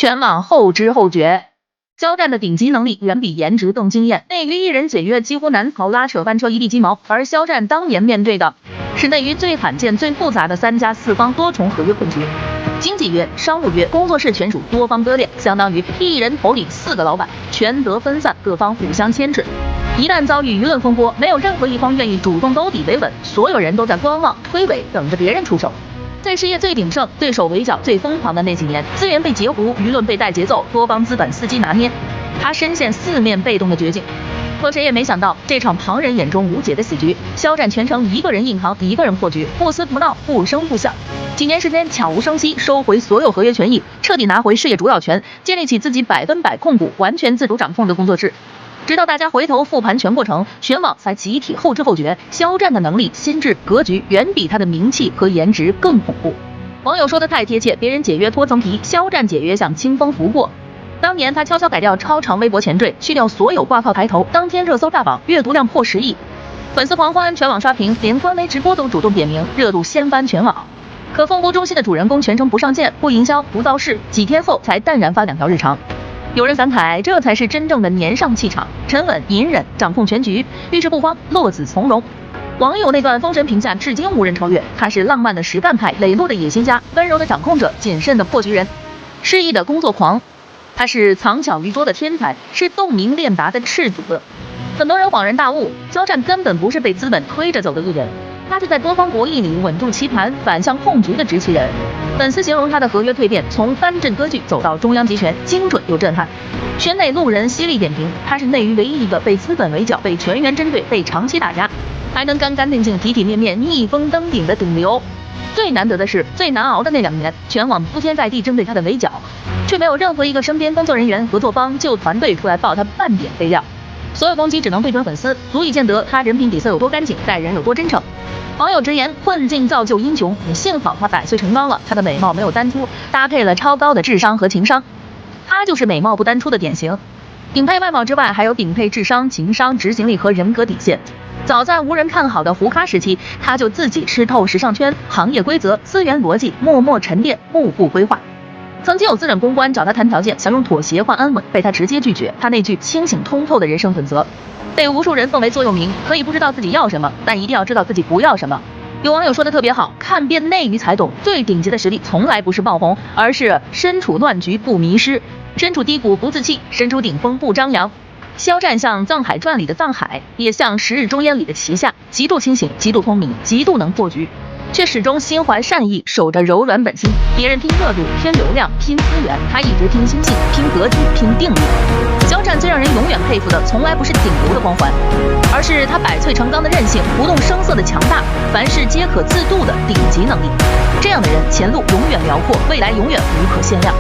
全网后知后觉。肖战的顶级能力远比颜值更惊艳，内娱艺人解约几乎难逃拉扯翻车一地鸡毛，而肖战当年面对的是内娱最罕见、最复杂的3+4方多重合约困局。经纪约、商务约、工作室全属多方割裂，相当于艺人头顶4个老板，权责分散，各方互相牵制。一旦遭遇舆论风波，没有任何一方愿意主动兜底维稳，所有人都在观望推诿，等着别人出手。在事业最鼎盛、对手围剿最疯狂的那几年，资源被截胡，舆论被带节奏，多方资本伺机拿捏，他深陷四面被动的绝境。可谁也没想到，这场旁人眼中无解的死局，肖战全程一个人硬扛，一个人破局，不撕不闹，不声不响。几年时间，悄无声息收回所有合约权益，彻底拿回事业主导权，建立起自己100%控股、完全自主掌控的工作室。直到大家回头复盘全过程，全网才集体后知后觉，肖战的能力、心智、格局远比他的名气和颜值更恐怖。网友说的太贴切，别人解约脱层皮，肖战解约像清风拂过。当年他悄悄改掉超长微博前缀，去掉所有挂靠抬头，当天热搜炸榜，阅读量破10亿，粉丝狂欢，全网刷屏，连官媒直播都主动点名，热度掀翻全网。可风波中心的主人公全程不上线、不营销、不造势，几天后才淡然发2条日常。有人感慨，这才是真正的年上气场，沉稳隐忍，掌控全局，遇事不慌，落子从容。网友那段封神评价至今无人超越，他是浪漫的实干派，磊落的野心家，温柔的掌控者，谨慎的破局人，诗意的工作狂。他是藏巧于拙的天才，是洞明练达的赤子。很多人恍然大悟，肖战根本不是被资本推着走的艺人，他是在多方博弈里稳住棋盘，反向控局的执棋人。粉丝形容他的合约蜕变，从藩镇割据走到中央集权，精准又震撼。圈内路人犀利点评，他是内娱唯一一个被资本围剿、被全员针对、被长期打压，还能干干净净、体体面面、逆风登顶的顶流。最难得的是，最难熬的那2年，全网铺天盖地针对他的围剿，却没有任何一个身边工作人员、合作方、旧团队出来爆他半点肥料。所有攻击只能对准粉丝，足以见得他人品底色有多干净，待人有多真诚。网友直言，困境造就英雄，也幸好他100岁成钢了，他的美貌没有单出，搭配了超高的智商和情商，他就是美貌不单出的典型。顶配外貌之外，还有顶配智商、情商、执行力和人格底线。早在无人看好的胡咖时期，他就自己吃透时尚圈、行业规则、资源逻辑，默默沉淀，步步规划。曾经有资深公关找他谈条件，想用妥协换安稳，被他直接拒绝。他那句清醒通透的人生准则，被无数人奉为座右铭。可以不知道自己要什么，但一定要知道自己不要什么。有网友说的特别好，看遍内娱才懂，最顶级的实力从来不是爆红，而是身处乱局不迷失，身处低谷不自弃，身处顶峰不张扬。肖战像《藏海传》里的藏海，也像《十日中烟》里的旗下，极度清醒，极度聪明，极度能破局，却始终心怀善意，守着柔软本心。别人拼热度、拼流量、拼资源，他一直拼心性、拼格局、拼定力。肖战最让人永远佩服的，从来不是顶流的光环，而是他100岁成钢的韧性，不动声色的强大，凡事皆可自度的顶级能力。这样的人，前路永远辽阔，未来永远无可限量。